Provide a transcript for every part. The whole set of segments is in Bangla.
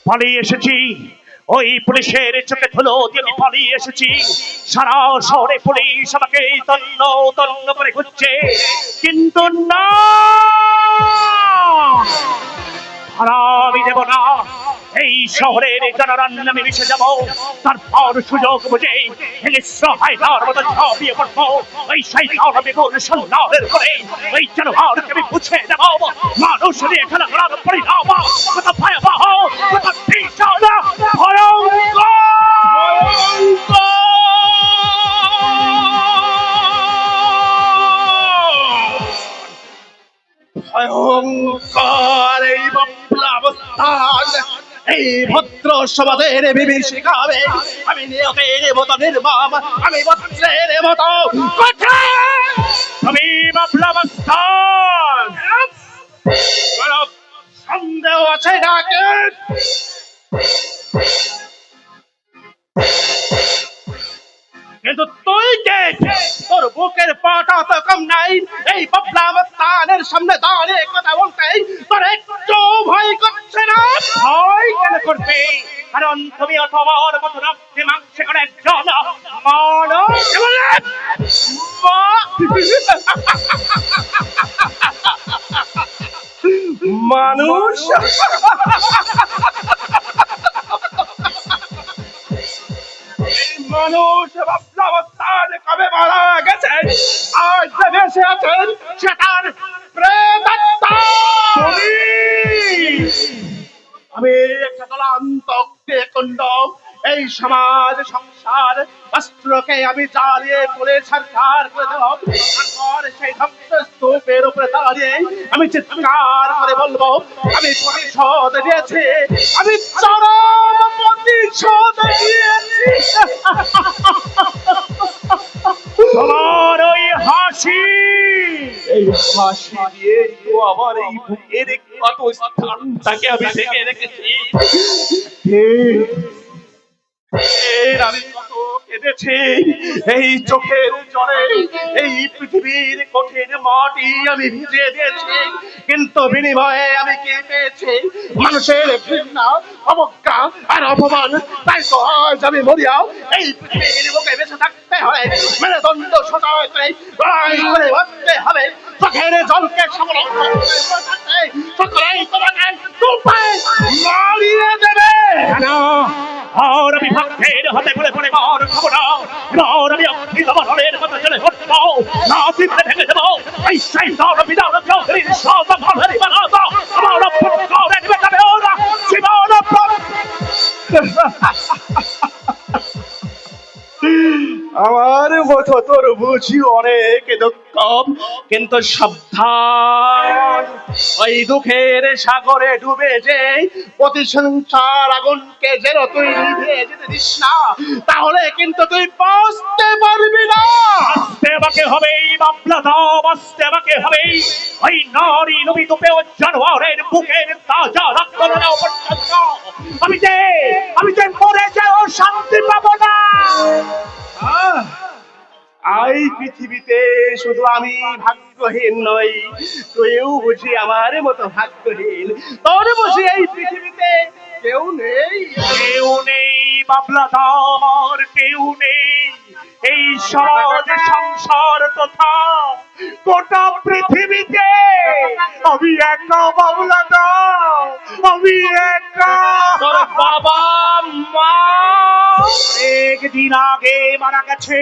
পালিয়ে এসেছি, ওই পুলিশের চোখে ধুলো দিয়ে আমি পালিয়ে এসেছি। সারা শহরে পুলিশ আমাকে তন্ন তন্ন করে খুঁজছে, কিন্তু না, ধরা আমি দেব না। এই শহরের জনগণ আমি মিশে যাব, তারপর সুযোগ বুঝে হিংস্র হায়নার মতো ঝাঁপিয়ে পড়বো ওই শয়তান বিপুল সন্ন্যাসের করে। ওই জানোয়ারকে আমি বুঝে দেব মানুষ নিয়ে খেলা করার পরিণাম কত ভয়াবহ, কত ভীষণ, ভয়ঙ্কর। ভয়ঙ্কর এই বাবলাবস্থান এই ভদ্র সমাজের বিভীষিকাবে আমি নিয়তের মতো নির্মম, আমি বজ্রের মতো কঠিন। আমি বাবলাবস্থান। কোনো সন্দেহ আছে নাকি? কিন্তু তুই কে? তোর বুকের পাটা তো কম নাই। এই বাবলাবস্থানের সামনে দাঁড়িয়ে কথা বলতে তোর একটু ভয় করছে না? ভয় কেন করবে? কারণ তুমি তোমার মতো রক্তে মাংসে করে একজন মানব। কি বললেন? মানুষ? এই মানুষ বাবলাবস্থান কবে মারা গেছে, আজ যে বেঁচে আছেন সেটার প্রেতাত্মা। আমি একটা ক্লান্ত অগ্নিকুণ্ড, এই সমাজ সংসার রাষ্ট্রকে আমি জ্বালিয়ে পুড়ে ছারখার করে দেব। তারপর সেই ধ্বংসস্তূপের উপরে দাঁড়িয়ে আমি চিৎকার করে বলবো, আমি প্রতিশোধ নিয়েছি, আমি চরম প্রতিশোধ নিয়েছি। তোমার ওই হাসি, এই হাসি দিয়ে তো আমার এই বুকের কত স্থানটাকে আমি ঢেকে রেখেছি। আমি কত কেঁদেছি এই চোখের জলে, এই পৃথিবীর কঠিন মাটি আমি ভিজিয়ে দিয়েছি, কিন্তু বিনিময়ে আমি কি পেয়েছি? মানুষের ঘৃণা, অবজ্ঞা আর অপমান। তাই তো আজ আমি মরিয়াও এই পৃথিবীর বুকে বেঁচে থাকতে হয়, মেরুদণ্ড সোজা করে লড়াই করে বাঁচতে হবে, চোখের জলকে সমলম্বন করে বাঁচাতে সকলেই তোমাকে ডুবে মারিয়ে দেবে। কেন? আর আমি ভক্তের হাতে পড়ে পড়ে মার খাবো না। আর আমি অক্ষিত মরণের কথা চলে হটবো না, ফিরতে ভেঙে দেবো এই শয়তান বিধান চৌধুরীর সব ভাবেরই বানাতো আমার পুত্রে নেবে যাবে ওরা জীবন। আমার মতো তোর বুঝি অনেক দুঃখ, কিন্তু সাবধান, ওই দুঃখের সাগরে ডুবে যে প্রতিসংসার আগুনকে যেন তুই নিভে যেতে দিস না, তাহলে কিন্তু তুই বাঁচতে পারবি না। বাঁচতে আমাকে হবেই বাবলাদা, বাঁচতে আমাকে হবেই। ওই নারী নবী তোপে ও জানোয়ারের বুকের তাজা রক্ত নেওয়া পর্যন্ত আমি যে মরে যাও শান্তি পাবো না। এই পৃথিবীতে শুধু আমি ভাগ্যহীন নই, তুইও বুঝি আমার মতো ভাগ্যহীন। তোর বুঝি এই পৃথিবীতে কেউ নেই? কেউ নেই বাবলাদা, আমার কেউ নেই। এই সমাজ সংসার তথা গোটা পৃথিবীতে আমি একা বাবলাদা, আমি একা। তোর বাবা মা একদিন আগে মারা গেছে।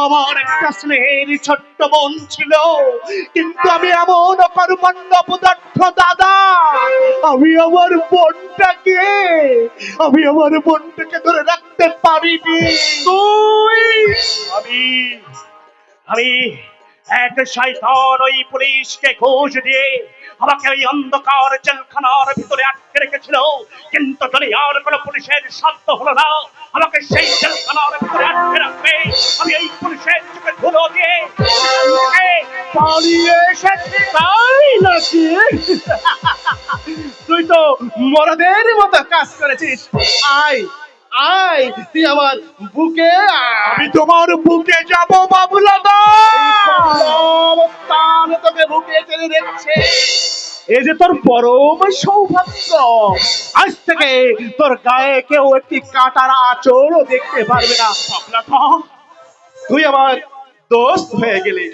আমার একটা স্নেহের ছোট্ট বোন ছিল, কিন্তু আমি এমন কর্মণ্য পদার্থ দাদা, আমি আমার বোনটাকে ধরে রাখতে পারিনি। আমি আমি এক শয়তান ওই পুলিশকে ঘুষ দিয়ে আমাকে ওই অন্ধকার জেলখানার ভিতরে আটকে রেখেছিল, কিন্তু দুনিয়ার কোনো পুলিশের সাধ্য হলো না আমাকে সেই জেলখানার ভিতরে আটকে রাখবে। আমি এই পুলিশের চোখে ধুলো দিয়ে পালিয়ে এসেছি। তাই নাকি? তুই তো মরদের মতো কাজ করেছিস। আয় আয়, তুই আমার বুকে আয়। আমি তোমার বুকে যাব বাবুলাদা। অবস্থান তোকে বুকে টেনে দেখছে। এই যে তোর পরম সৌভাগ্য, আজ থেকে তোর গায়ে কেউ একটি কাঁটার আঁচড়ও দেখতে পারবে না। বাবলা খাঁ, তুই আমার দোস্ত হয়ে গেলি।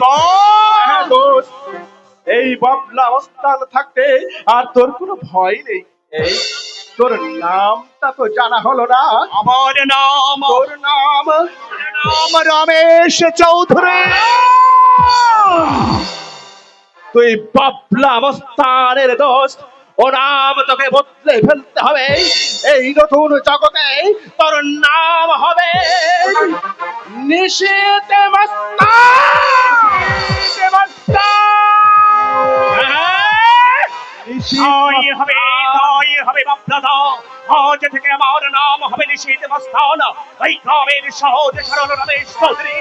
হ্যাঁ, দোস্ত। এই বাবলা অবস্থান থাকতে আর তোর কোনো ভয় নেই। এই তোর নামটা তো জানা হলো না। আমার নাম তোর নাম রমেশ চৌধুরী। তুই বাবলা অবস্থানের দোস্ত, ও নাম তোকে বদলে ফেলতে হবে। এই নতুন জগতে তোর নাম হবে নিশীথ মাস্টার। তাই হবে বাবলা দা। আজ থেকে আমার নাম হবে নিশীথ মস্তান। এই গ্রামের সহজ সরল রমেশ চৌধুরী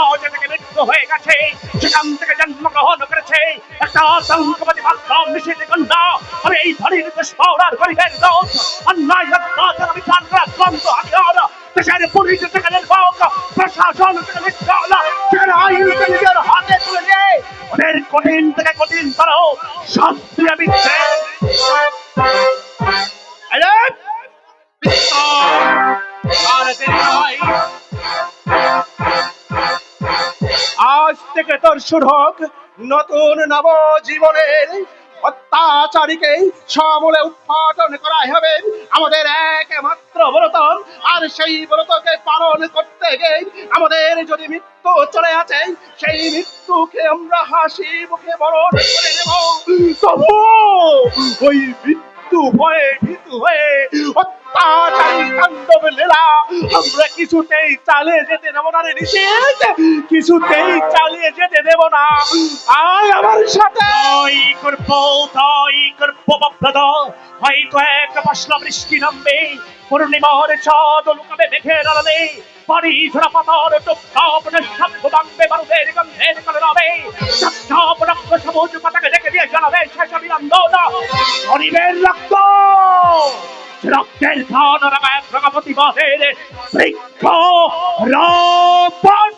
আজ থেকে মৃত্যু হয়ে গেছে, সেখান থেকে জন্মগ্রহণ করেছে একটা আতঙ্কবাদী বাদশাহ নিশীথ কন্যা। আমি এই ধরনের দুষ্পাওনার গরিবের দোষ, অন্যায় অত্যাচার বিচার আক্রান্ত হাতিয়ার, দেশের পুলিশ থেকে নির্বাক, প্রশাসন থেকে নিষ্কাল, সেখানে আইনকে নিজের হাতে তুলে নিয়ে ওদের কঠিন থেকে কঠিনতর শাস্তি আমি চাই। আরে আর দেরি নয়। আজ থেকে তোর শুরু হোক নতুন নব জীবনের। অত্যাচারীকে সমূলে উৎপাদন করাই হবে আমাদের একমাত্র ব্রত। আর সেই ব্রতকে পালন করতে গিয়ে আমাদের যদি মৃত্যু চলে আসে, সেই মৃত্যুকে আমরা হাসি মুখে বরণ করে নেব। তবু ওই মৃত্যু ভয়ে ভীতু হয়ে অত্যাচারী তাণ্ডব লীলা আমরা কিছুতেই চালিয়ে যেতে দেব না রে নিশীথ, কিছুতেই চালিয়ে যেতে দেব না। আয় আমার সাথে। তাই করবো বাবলা দা। হয়তো এক পশলা বৃষ্টি নামবে, পূর্ণিমার চাঁদ লুকাবে মেঘের আড়ালে, বাড়ি ঝরা পাতার টুপটাপ নিঃশব্দ ভাঙবে বারুদের গন্ধের কালে রবে, চাপচাপ রক্ত সবুজ পাতাকে রেখে দিয়ে জানাবে শেষ অভিনন্দন গরিবের রক্ত, রক্তের ঘন রাঙা প্রগতি বাহের বৃক্ষ রোপণ।